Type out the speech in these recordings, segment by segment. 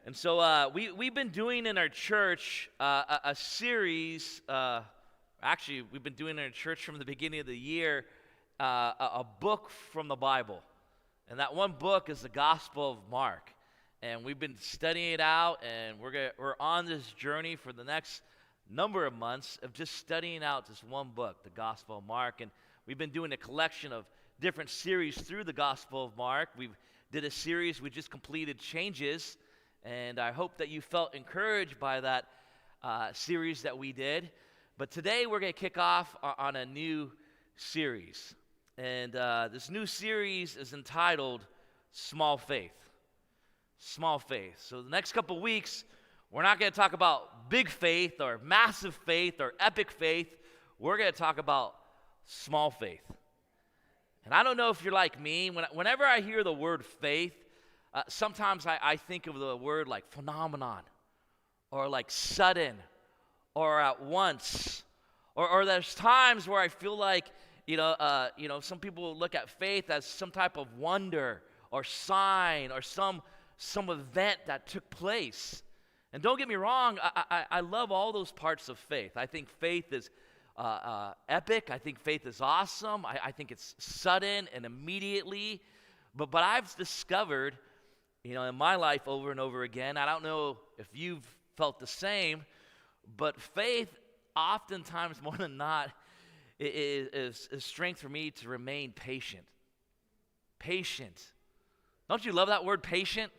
And so we've been doing in our church a series. Actually, we've been doing in our church from the beginning of the year a book from the Bible. And that one book is the Gospel of Mark. And we've been studying it out, and we're on this journey for the next number of months of just studying out this one book, the Gospel of Mark. And we've been doing a collection of different series through the Gospel of Mark. We did a series we just completed, Changes. And I hope that you felt encouraged by that series that we did. But today we're going to kick off on a new series. And this new series is entitled Small Faith. Small faith. So the next couple weeks, we're not going to talk about big faith or massive faith or epic faith. We're going to talk about small faith. And I don't know if you're like me. Whenever I hear the word faith, sometimes I think of the word like phenomenon, or like sudden, or at once, or there's times where I feel like, some people look at faith as some type of wonder or sign or some event that took place. And don't get me wrong, I love all those parts of faith. I think faith is epic. I think faith is awesome. I think it's sudden and immediately. But I've discovered, in my life over and over again, I don't know if you've felt the same, but faith oftentimes more than not is strength for me to remain patient. Patient. Don't you love that word, patient?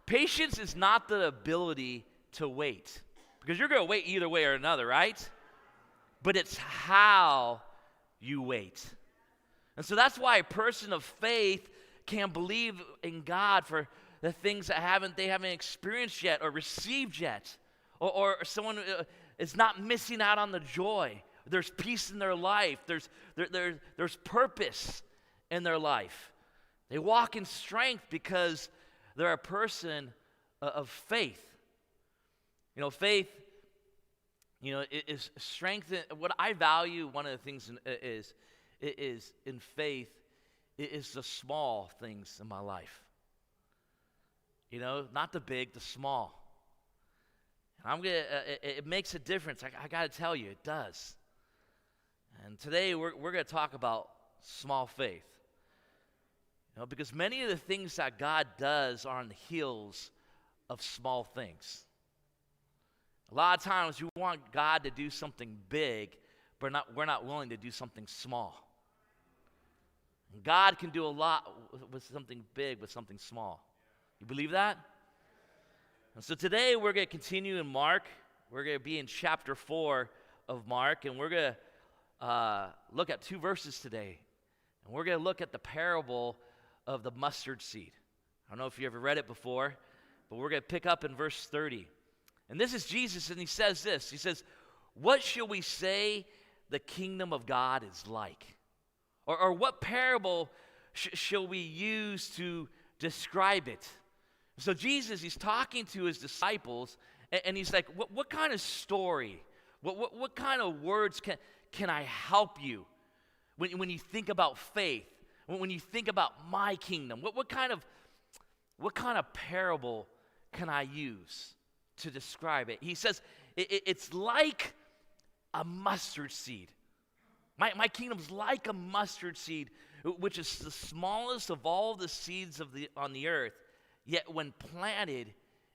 Patience is not the ability to wait. Because you're going to wait either way or another, right? But it's how you wait. And so that's why a person of faith can believe in God for the things that they haven't experienced yet or received yet. Or someone is not missing out on the joy. There's peace in their life. There's purpose in their life. They walk in strength because they're a person of faith. Faith, is strength. What I value, one of the things is in faith, is the small things in my life. Not the big, the small. It makes a difference. I got to tell you, it does. And today we're going to talk about small faith. Because many of the things that God does are on the heels of small things. A lot of times we want God to do something big, but we're not willing to do something small. And God can do a lot with something big, with something small. You believe that? And so today we're going to continue in Mark. We're going to be in chapter 4 of Mark, and we're going to look at 2 verses today. And we're going to look at the parable of the mustard seed. I don't know if you ever read it before, but we're going to pick up in verse 30. And this is Jesus, and he says this. He says, "What shall we say the kingdom of God is like? Or what parable shall we use to describe it?" So Jesus, he's talking to his disciples, and he's like, what kind of story, what kind of words can I help you when you think about faith, when you think about my kingdom? What kind of parable can I use to describe it? He says, it's like a mustard seed. My kingdom's like a mustard seed, which is the smallest of all the seeds on the earth. Yet when planted,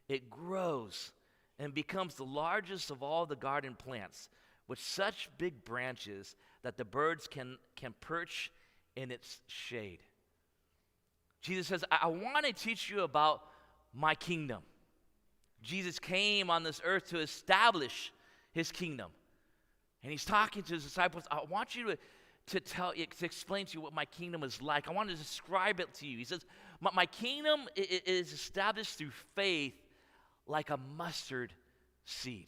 it grows and becomes the largest of all the garden plants, with such big branches that the birds can perch in its shade. Jesus says, I want to teach you about my kingdom. Jesus came on this earth to establish his kingdom. And he's talking to his disciples. I want you to explain to you what my kingdom is like. I want to describe it to you. He says, my kingdom is established through faith like a mustard seed.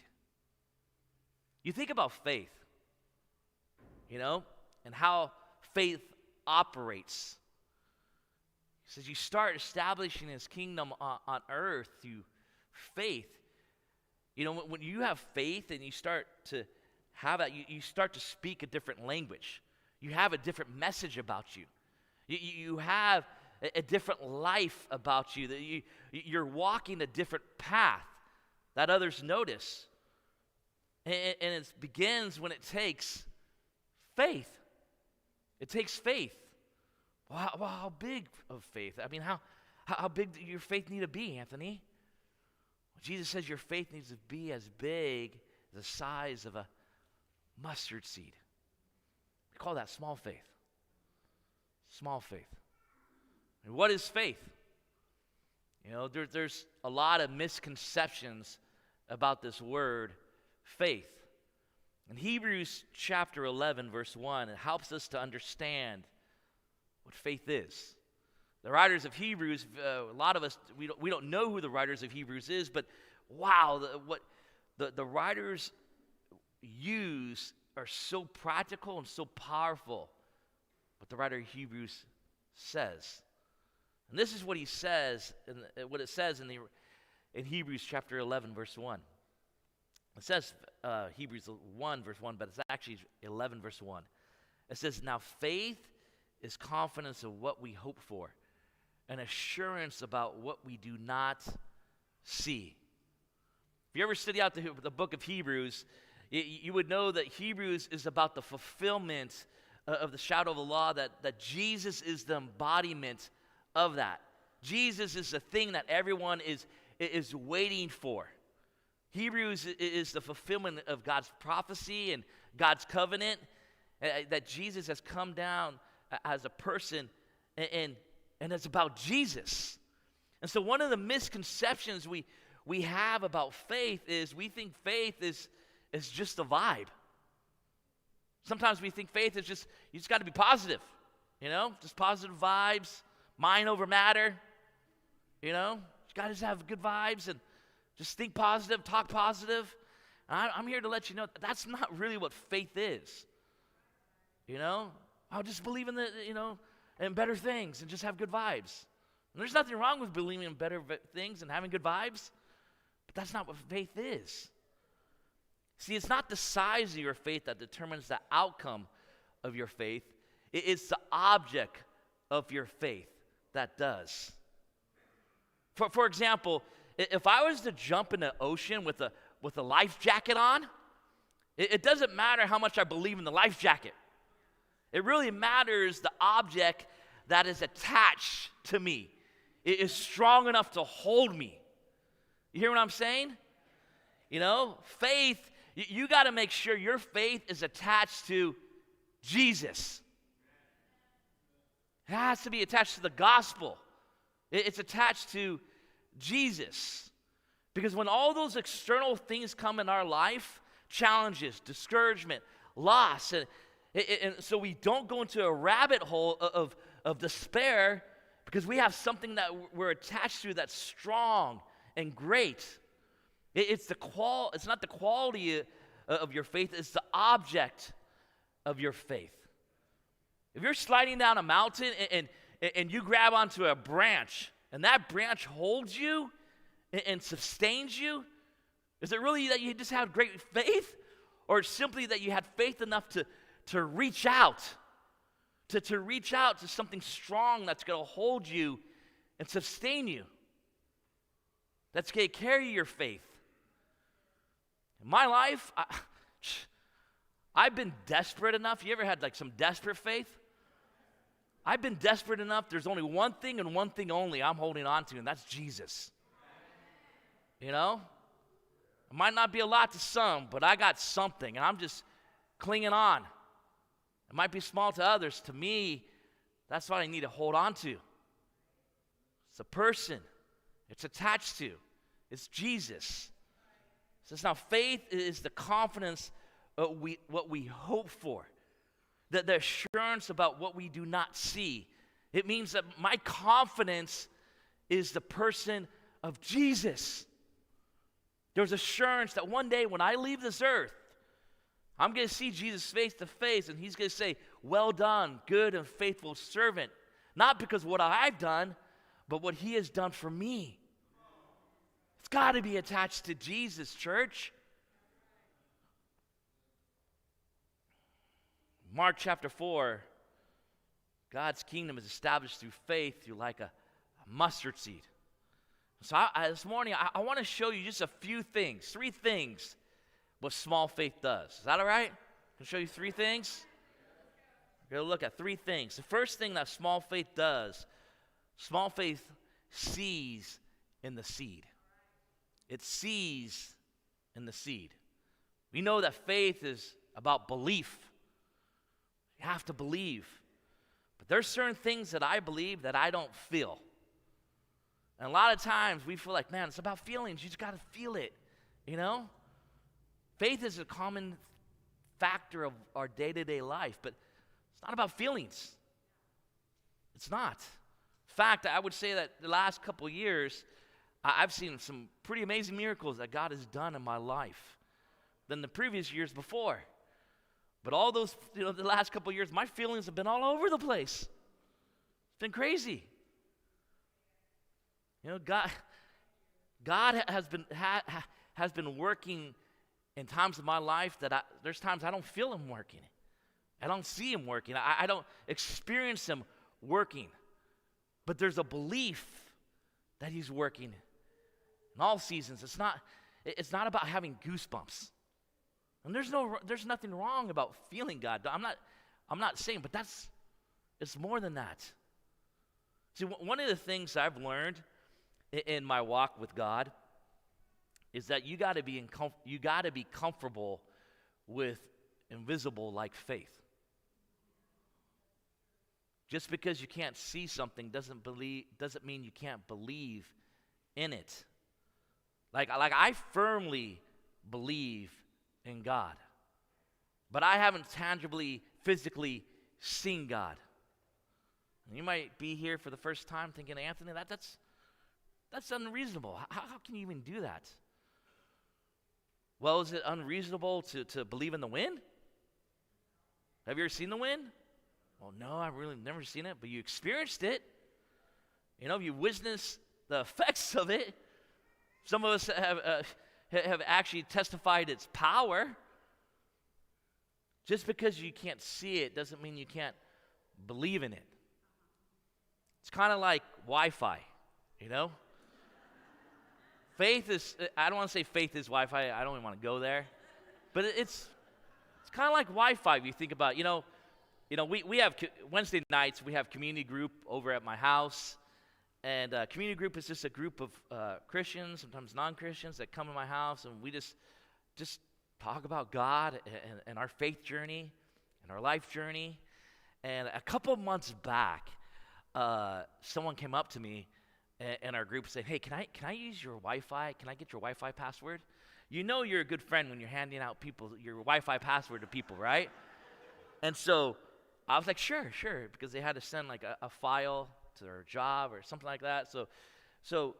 You think about faith, and how faith operates. He says you start establishing his kingdom on earth through faith. When you have faith and you start to have that, you start to speak a different language. You have a different message about you. You have a different life about you. That you're walking a different path that others notice. And it begins when it takes faith. It takes faith. Wow, how big of faith? I mean, how big do your faith need to be, Anthony? Well, Jesus says your faith needs to be as big as the size of a mustard seed. We call that small faith. Small faith. And what is faith? You know, there's a lot of misconceptions about this word, faith. In Hebrews chapter 11, verse 1, it helps us to understand what faith is. The writers of Hebrews, a lot of us, we don't know who the writers of Hebrews is, but wow, what the writers use are so practical and so powerful, what the writer of Hebrews says. And this is what he says, what it says in Hebrews chapter 11, verse 1. It says Hebrews 1, verse 1, but it's actually 11, verse 1. It says, now faith is confidence of what we hope for, an assurance about what we do not see. If you ever study out the book of Hebrews, you would know that Hebrews is about the fulfillment of the shadow of the law, that Jesus is the embodiment of that. Jesus is the thing that everyone is waiting for. Hebrews is the fulfillment of God's prophecy and God's covenant, that Jesus has come down as a person, and it's about Jesus. And so one of the misconceptions we have about faith is we think faith is just a vibe. Sometimes we think faith is just, you just got to be positive, you know, just positive vibes, mind over matter, you know, you got to just have good vibes and just think positive, talk positive. And I'm here to let you know that's not really what faith is, you know. I'll just believe in in better things and just have good vibes. And there's nothing wrong with believing in better things and having good vibes, but that's not what faith is. See, it's not the size of your faith that determines the outcome of your faith. It's the object of your faith that does. For example, if I was to jump in the ocean with a life jacket on, it doesn't matter how much I believe in the life jacket. It really matters the object that is attached to me. It is strong enough to hold me. You hear what I'm saying? You know, faith, you got to make sure your faith is attached to Jesus. It has to be attached to the gospel. It's attached to Jesus. Because when all those external things come in our life, challenges, discouragement, loss, and so we don't go into a rabbit hole of despair, because we have something that we're attached to that's strong and great. It's not the quality of your faith, it's the object of your faith. If you're sliding down a mountain and you grab onto a branch, and that branch holds you and sustains you, is it really that you just have great faith? Or simply that you had faith enough to reach out, to reach out to something strong that's going to hold you and sustain you, that's going to carry your faith? In my life, I've been desperate enough. You ever had like some desperate faith? I've been desperate enough. There's only one thing and one thing only I'm holding on to, and that's Jesus. You know? It might not be a lot to some, but I got something, and I'm just clinging on. It might be small to others. To me, that's what I need to hold on to. It's a person. It's attached to. It's Jesus. It says now faith is the confidence of what we hope for. The assurance about what we do not see. It means that my confidence is the person of Jesus. There's assurance that one day when I leave this earth, I'm going to see Jesus face to face, and he's going to say, well done, good and faithful servant. Not because of what I've done, but what he has done for me. It's got to be attached to Jesus, church. Mark chapter 4, God's kingdom is established through faith, through like a mustard seed. So this morning, I want to show you just a few things, 3 things, what small faith does. Is that all right? I'll show you 3 things. We're going to look at 3 things. The first thing that small faith does, small faith sees in the seed. It sees in the seed. We know that faith is about belief. You have to believe. But there's certain things that I believe that I don't feel. And a lot of times we feel like, man, it's about feelings. You just got to feel it, you know? Faith is a common factor of our day-to-day life, but it's not about feelings. It's not. In fact, I would say that the last couple years, I've seen some pretty amazing miracles that God has done in my life than the previous years before. But all those, the last couple years, my feelings have been all over the place. It's been crazy. God has been working in times of my life that there's times I don't feel Him working. I don't see Him working. I don't experience Him working. But there's a belief that He's working in all seasons. It's not about having goosebumps. And there's nothing wrong about feeling God. I'm not saying, but it's more than that. See, one of the things I've learned in my walk with God is that you got to be comfortable with invisible like faith. Just because you can't see something doesn't mean you can't believe in it. Like I firmly believe in God, but I haven't tangibly, physically seen God. And you might be here for the first time thinking, Anthony, that's unreasonable. How can you even do that? Well, is it unreasonable to believe in the wind? Have you ever seen the wind? Well, no, I've really never seen it, but you experienced it. You witnessed the effects of it. Some of us have actually testified its power. Just because you can't see it doesn't mean you can't believe in it. It's kind of like Wi-Fi, Faith is, I don't want to say faith is Wi-Fi. I don't even want to go there. But it's kind of like Wi-Fi if you think about it. We have Wednesday nights, we have community group over at my house. And community group is just a group of Christians, sometimes non-Christians, that come to my house, and we just talk about God and our faith journey and our life journey. And a couple of months back, someone came up to me in our group saying, hey, can I use your Wi-Fi? Can I get your Wi-Fi password? You're a good friend when you're handing out your Wi-Fi password to people, right? And so I was like, sure, because they had to send like a file to their job or something like that. So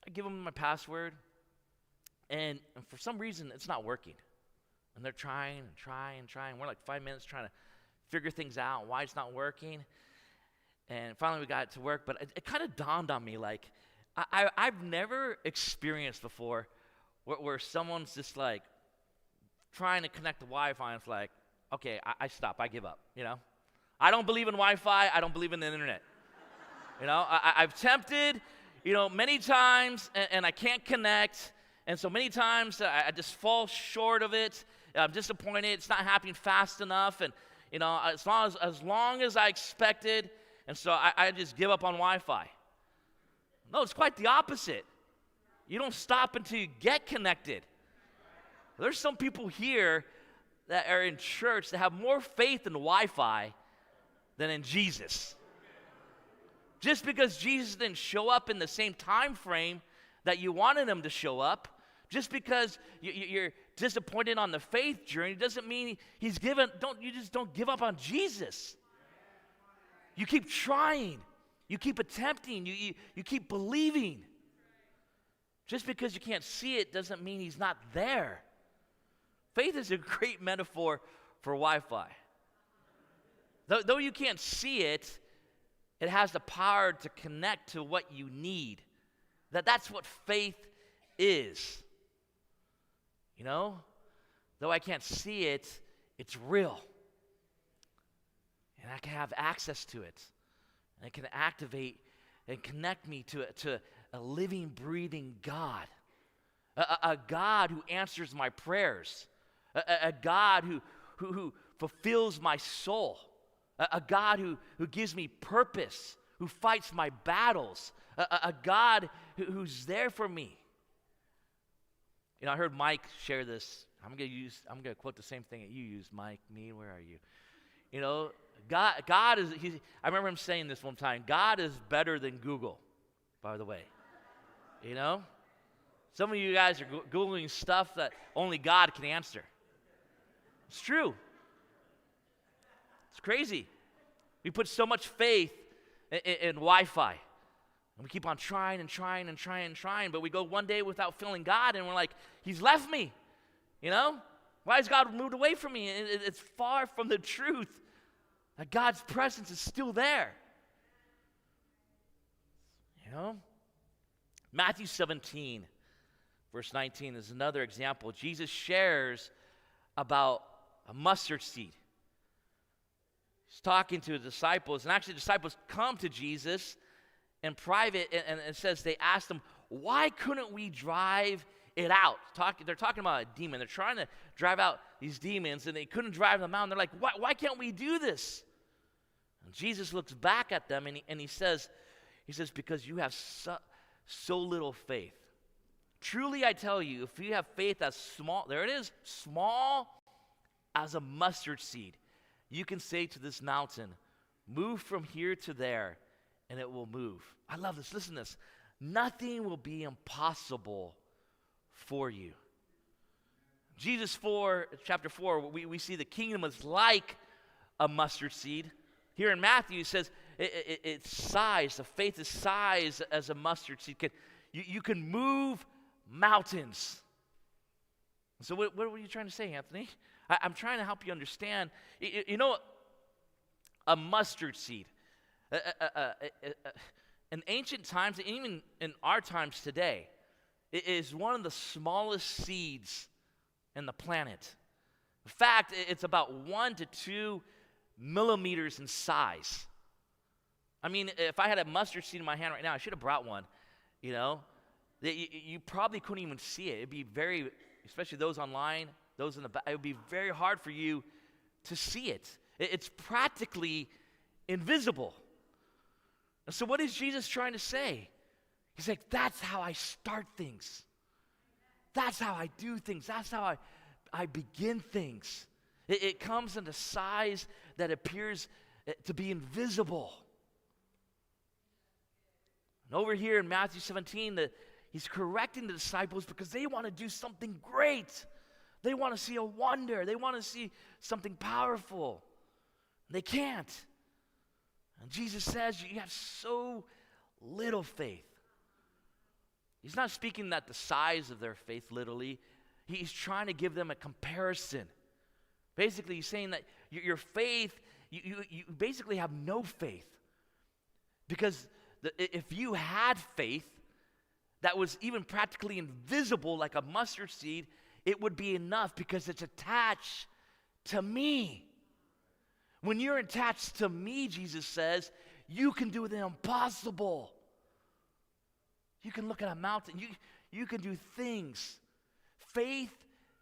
I give them my password, and for some reason it's not working. And they're trying. We're like 5 minutes trying to figure things out, why it's not working. And finally we got it to work, but it kind of dawned on me, like, I've never experienced before where someone's just like trying to connect the Wi-Fi, and it's like, okay, I stop, I give up, I don't believe in Wi-Fi, I don't believe in the internet. I've tempted, many times, and I can't connect, and so many times I just fall short of it. I'm disappointed, it's not happening fast enough, and, as long as I expected, and so I just give up on Wi-Fi. No, it's quite the opposite. You don't stop until you get connected. There's some people here that are in church that have more faith in Wi-Fi than in Jesus. Just because Jesus didn't show up in the same time frame that you wanted him to show up, just because you're disappointed on the faith journey doesn't mean you just don't give up on Jesus. You keep trying. You keep attempting. You keep believing. Just because you can't see it doesn't mean he's not there. Faith is a great metaphor for Wi-Fi. Though you can't see it, it has the power to connect to what you need. That's what faith is. Though I can't see it, it's real. and I can have access to it. And it can activate and connect me to a living, breathing God. A God who answers my prayers. A God who fulfills my soul. A God who gives me purpose, who fights my battles. A God who's there for me. You know, I heard Mike share this. I'm gonna quote the same thing that you used, Mike. Where are you? You know, God is. I remember him saying this one time. God is better than Google, by the way. You know, some of you guys are Googling stuff that only God can answer. It's true. It's crazy. We put so much faith in Wi-Fi. And we keep on trying, but we go one day without feeling God, and we're like, He's left me. You know? Why has God moved away from me? It's far from the truth that God's presence is still there. You know? Matthew 17, verse 19 is another example. Jesus shares about a mustard seed. He's talking to the disciples, and actually the disciples come to Jesus in private, and it says they asked him, why couldn't we drive it out? They're talking about a demon. They're trying to drive out these demons, and they couldn't drive them out. And they're like, why can't we do this? And Jesus looks back at them, and he says, because you have so little faith. Truly, I tell you, if you have faith as small, there it is, small as a mustard seed, you can say to this mountain, move from here to there, and it will move. I love this. Listen to this. Nothing will be impossible for you. Jesus chapter 4, we see the kingdom is like a mustard seed. Here in Matthew, it says it's size. The faith is size as a mustard seed. You can move mountains. So what were you trying to say, Anthony? I'm trying to help you understand. You know, a mustard seed. In ancient times, and even in our times today, it is one of the smallest seeds in the planet. In fact, it's about 1 to 2 millimeters in size. I mean, if I had a mustard seed in my hand right now, I should have brought one, you know. You probably couldn't even see it. It'd be very, especially those online, those in the back, it would be very hard for you to see it. It's practically invisible. And so what is Jesus trying to say? He's like, that's how I start things. That's how I do things. That's how I begin things. It comes in a size that appears to be invisible. And over here in Matthew 17, he's correcting the disciples because they want to do something great. They want to see a wonder. They want to see something powerful. They can't. And Jesus says, you have so little faith. He's not speaking that the size of their faith literally. He's trying to give them a comparison. Basically, he's saying that your faith, you basically have no faith. Because if you had faith that was even practically invisible like a mustard seed, it would be enough because it's attached to me. When you're attached to me, Jesus says, you can do the impossible. You can look at a mountain. You can do things. Faith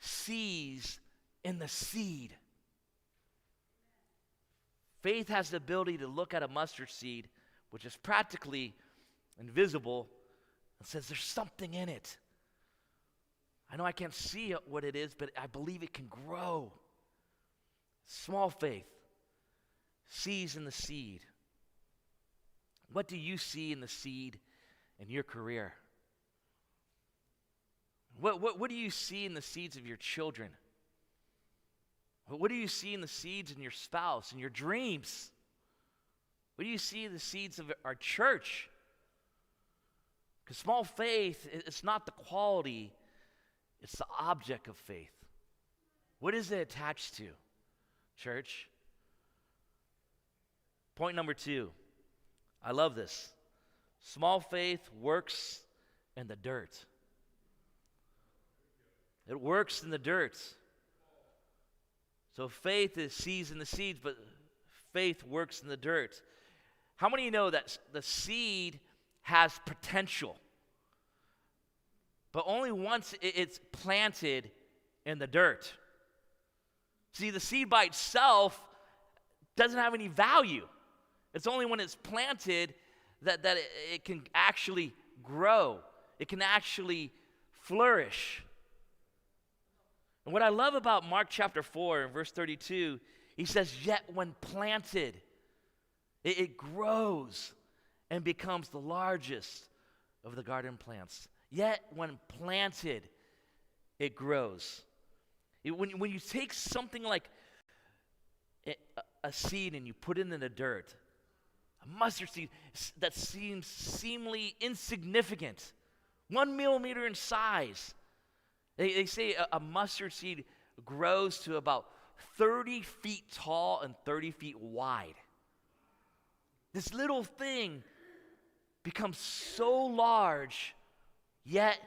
sees in the seed. Faith has the ability to look at a mustard seed, which is practically invisible, and says there's something in it. I know I can't see what it is, but I believe it can grow. Small faith sees in the seed. What do you see in the seed in your career? What do you see in the seeds of your children? What do you see in the seeds in your spouse, in your dreams? What do you see in the seeds of our church? Because small faith, it's not the quality, it's the object of faith. What is it attached to, church? Point number 2. I love this. Small faith works in the dirt. It works in the dirt. So faith sees in the seeds, but faith works in the dirt. How many of you know that the seed has potential, but only once it's planted in the dirt? See, the seed by itself doesn't have any value. It's only when it's planted that it can actually grow. It can actually flourish. And what I love about Mark chapter 4 verse 32, he says, yet when planted, it grows and becomes the largest of the garden plants. Yet when planted, it grows. When you take something like a seed and you put it in the dirt, a mustard seed that seems seemingly insignificant, 1 millimeter in size, they say a mustard seed grows to about 30 feet tall and 30 feet wide. This little thing becomes so large, yet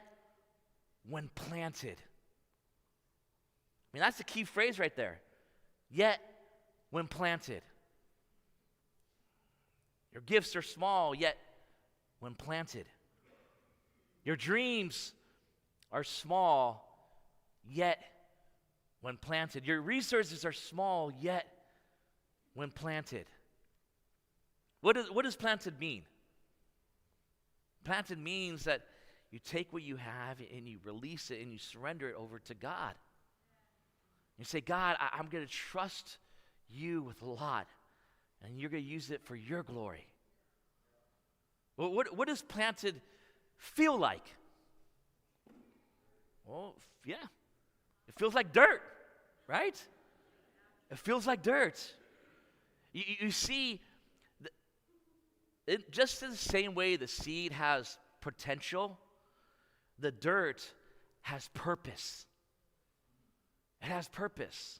when planted. I mean, that's the key phrase right there. Yet when planted. Your gifts are small, yet when planted. Your dreams are small, yet when planted. Your resources are small, yet when planted. What does planted mean? Planted means that you take what you have and you release it and you surrender it over to God. You say, God, I'm going to trust you with a lot, and you're going to use it for your glory. Well, what does planted feel like? Well, yeah, it feels like dirt, right? It feels like dirt. You see, just in the same way the seed has potential, the dirt has purpose. It has purpose.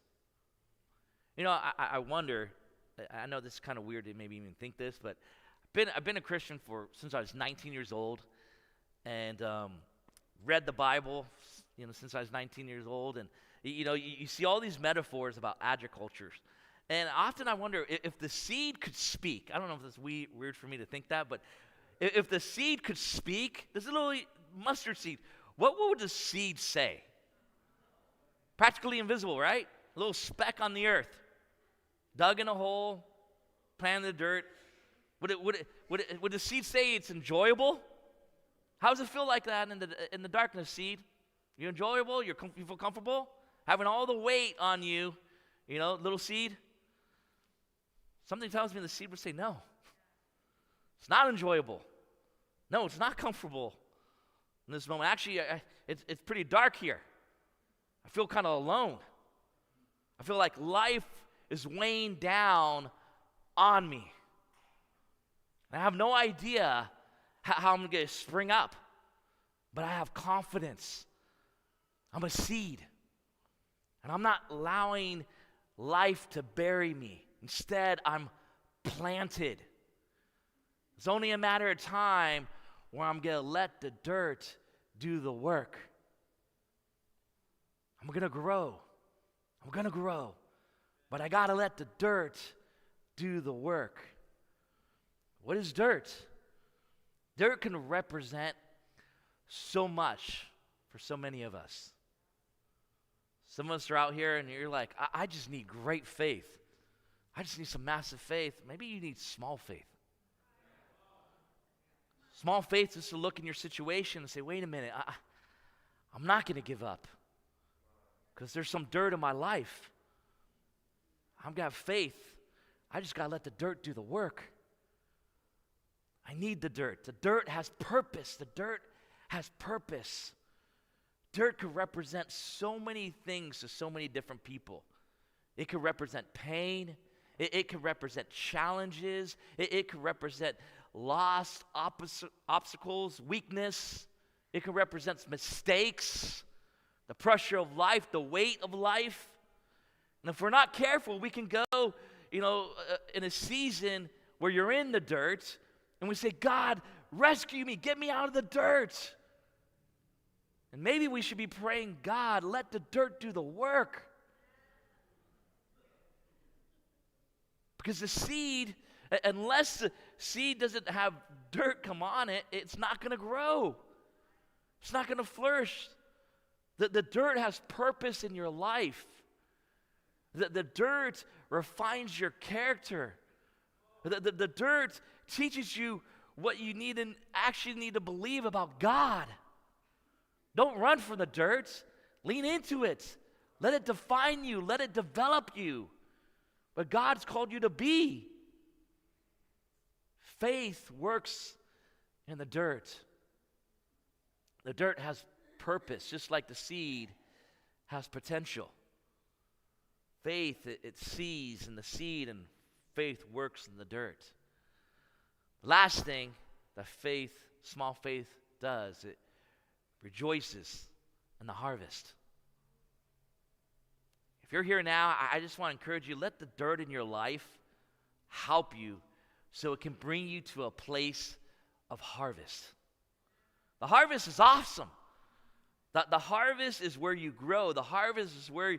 You know, I wonder, I know this is kind of weird to maybe even think this, but I've been a Christian since I was 19 years old, and read the Bible, since I was 19 years old, and you see all these metaphors about agriculture, and often I wonder if the seed could speak. I don't know if it's weird for me to think that, but if the seed could speak, this little mustard seed, what would the seed say? Practically invisible, right? A little speck on the earth, dug in a hole, planted in the dirt. Would the seed say it's enjoyable? How does it feel like that in the darkness, seed? You enjoyable? You feel comfortable? Having all the weight on you, little seed? Something tells me the seed would say, no. It's not enjoyable. No, it's not comfortable in this moment. Actually, it's pretty dark here. I feel kind of alone. I feel like life is weighing down on me. I have no idea how I'm going to spring up, but I have confidence. I'm a seed, and I'm not allowing life to bury me. Instead, I'm planted. It's only a matter of time where I'm going to let the dirt do the work. I'm going to grow. I'm going to grow. But I got to let the dirt do the work. What is dirt? Dirt can represent so much for so many of us. Some of us are out here and you're like, I just need great faith. I just need some massive faith. Maybe you need small faith. Small faith is to look in your situation and say, wait a minute, I'm not going to give up because there's some dirt in my life. I've got faith. I just got to let the dirt do the work. I need the dirt. The dirt has purpose. The dirt has purpose. Dirt could represent so many things to so many different people. It could represent pain. It could represent challenges. It could represent loss, obstacles, weakness. It could represent mistakes, the pressure of life, the weight of life. And if we're not careful, we can go, in a season where you're in the dirt, and we say, God, rescue me, get me out of the dirt. And maybe we should be praying, God, let the dirt do the work. Because the seed, unless the seed doesn't have dirt come on it, it's not going to grow. It's not going to flourish. The dirt has purpose in your life. The dirt refines your character. The dirt teaches you what you need and actually need to believe about God. Don't run from the dirt. Lean into it. Let it define you. Let it develop you. What God's called you to be. Faith works in the dirt. The dirt has purpose, just like the seed has potential. Faith, it sees in the seed, and faith works in the dirt. The last thing that small faith does, it rejoices in the harvest. If you're here now, I just want to encourage you, let the dirt in your life help you so it can bring you to a place of harvest. The harvest is awesome. The harvest is where you grow. The harvest is where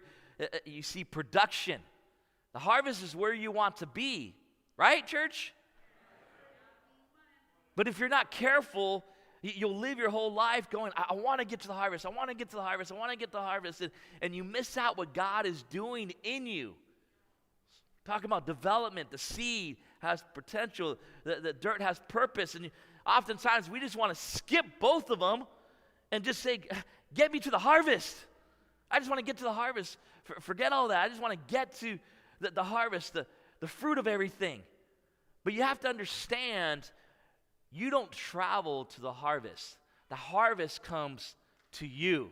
you see production. The harvest is where you want to be. Right, church? But if you're not careful, you'll live your whole life going, I want to get to the harvest. I want to get to the harvest. I want to get to the harvest. And you miss out what God is doing in you. Talking about development. The seed has potential. The dirt has purpose. And oftentimes we just want to skip both of them and just say, get me to the harvest. I just want to get to the harvest. Forget all that. I just want to get to the harvest, the fruit of everything. But you have to understand, you don't travel to the harvest. The harvest comes to you.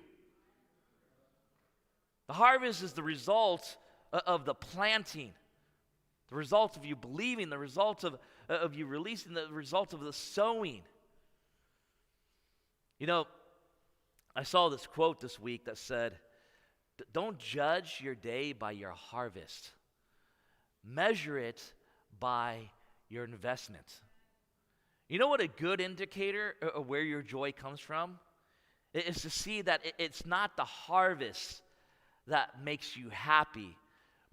The harvest is the result of the planting, the result of you believing, the result of you releasing, the result of the sowing. You know, I saw this quote this week that said, don't judge your day by your harvest. Measure it by your investment. You know what a good indicator of where your joy comes from? It is to see that it's not the harvest that makes you happy,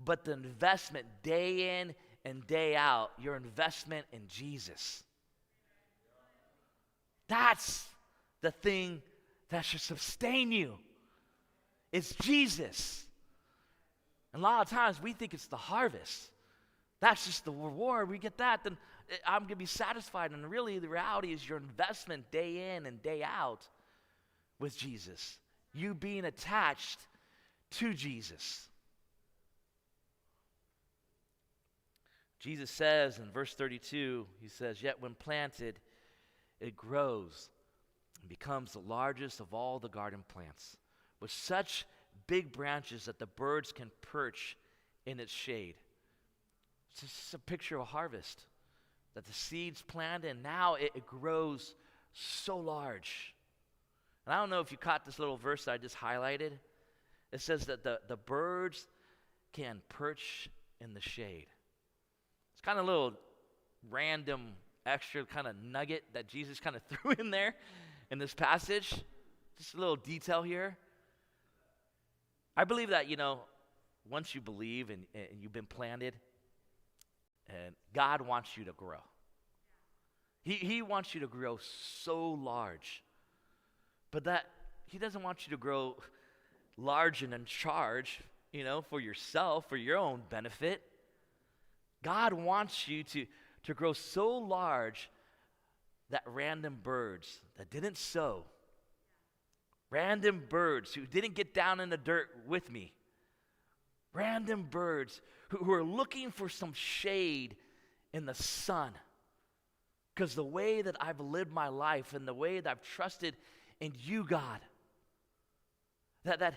but the investment day in and day out, your investment in Jesus. That's the thing that should sustain you. It's Jesus. And a lot of times we think it's the harvest. That's just the reward. We get that, then I'm going to be satisfied. And really, the reality is your investment day in and day out with Jesus. You being attached to Jesus. Jesus says in verse 32, he says, yet when planted, it grows and becomes the largest of all the garden plants, with such big branches that the birds can perch in its shade. It's just a picture of a harvest, that the seed's planted and now it grows so large. And I don't know if you caught this little verse that I just highlighted. It says that the birds can perch in the shade. It's kind of a little random extra kind of nugget that Jesus kind of threw in there in this passage. Just a little detail here. I believe that, once you believe and you've been planted, and God wants you to grow. He wants you to grow so large. But that he doesn't want you to grow large and in charge, for yourself, for your own benefit. God wants you to grow so large that random birds that didn't sow, random birds who didn't get down in the dirt with me, random birds who are looking for some shade in the sun. Because the way that I've lived my life and the way that I've trusted in you, God, that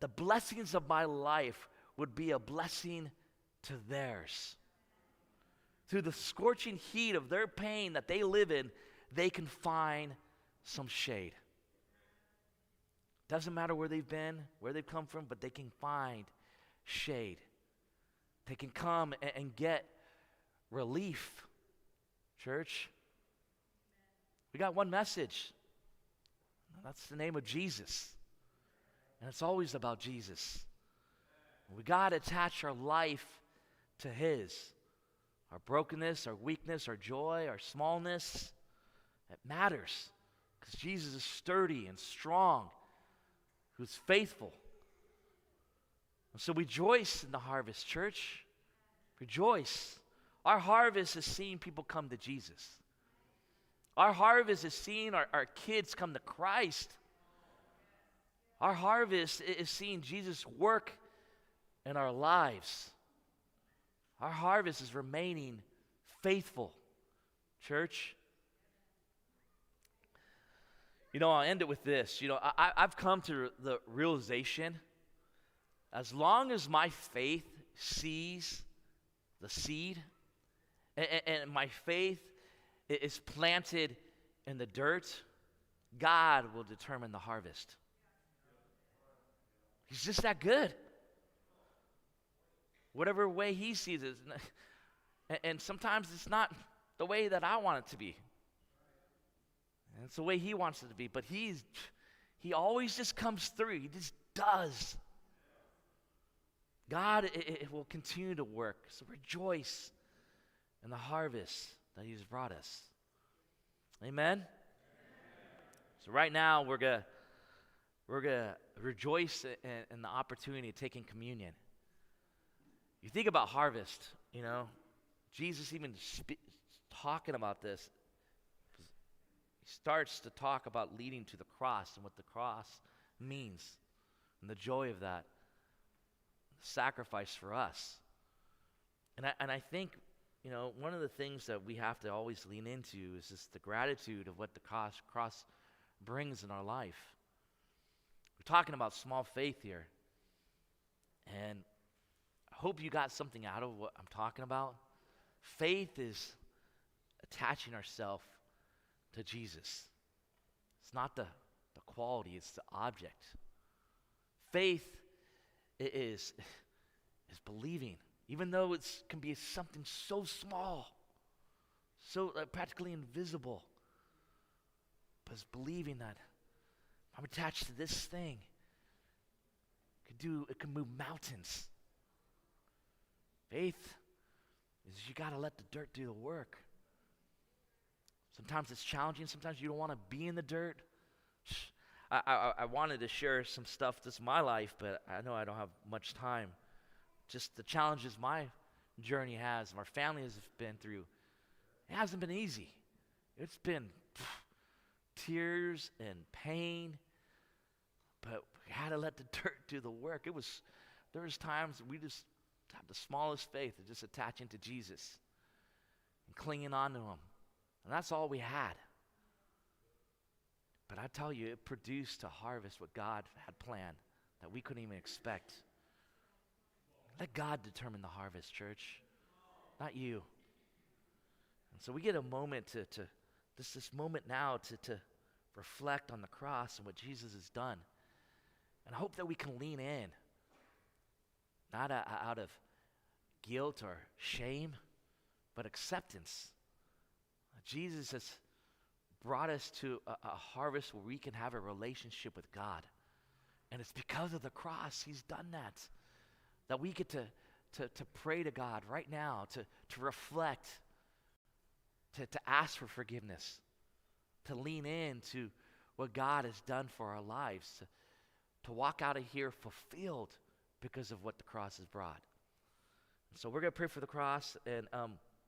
the blessings of my life would be a blessing to theirs. Through the scorching heat of their pain that they live in, they can find some shade. Doesn't matter where they've been, where they've come from, but they can find shade. They can come and get relief. Church, we got one message. That's the name of Jesus. And it's always about Jesus. We got to attach our life to His. our brokenness, our weakness, our joy, our smallness. It matters because Jesus is sturdy and strong, who's faithful. And so rejoice in the harvest, church. Rejoice. Our harvest is seeing people come to Jesus. Our harvest is seeing our kids come to Christ. Our harvest is seeing Jesus work in our lives. Our harvest is remaining faithful, church. I'll end it with this. I've come to the realization, as long as my faith sees the seed, and my faith is planted in the dirt, God will determine the harvest. He's just that good. Whatever way he sees it. And sometimes it's not the way that I want it to be. And it's the way he wants it to be. But he always just comes through. He just does. God, it will continue to work. So rejoice in the harvest that he's brought us. Amen? So right now we're gonna rejoice in the opportunity of taking communion. You think about harvest, Jesus even talking about this. He starts to talk about leading to the cross and what the cross means and the joy of that, the sacrifice for us. And I think, one of the things that we have to always lean into is just the gratitude of what the cross brings in our life. We're talking about small faith here. And I hope you got something out of what I'm talking about. Faith is attaching ourselves to Jesus. It's not the quality, it's the object. Faith is believing, even though it can be something so small, so practically invisible. But it's believing that I'm attached to this thing. It can move mountains. Faith is you got to let the dirt do the work. Sometimes it's challenging. Sometimes you don't want to be in the dirt. I wanted to share some stuff that's my life, but I know I don't have much time. Just the challenges my journey has, and our family has been through. It hasn't been easy. It's been tears and pain, but we had to let the dirt do the work. There was times we just had the smallest faith of just attaching to Jesus and clinging on to him. And that's all we had. But I tell you, it produced to harvest what God had planned that we couldn't even expect. Let God determine the harvest, church, not you. And so we get a moment this moment now to reflect on the cross and what Jesus has done. And I hope that we can lean in, not out of guilt or shame, but acceptance. Jesus has brought us to a harvest where we can have a relationship with God. And it's because of the cross he's done that we get to pray to God right now, to reflect, to ask for forgiveness, to lean into what God has done for our lives, to walk out of here fulfilled because of what the cross has brought. And so we're going to pray for the cross, and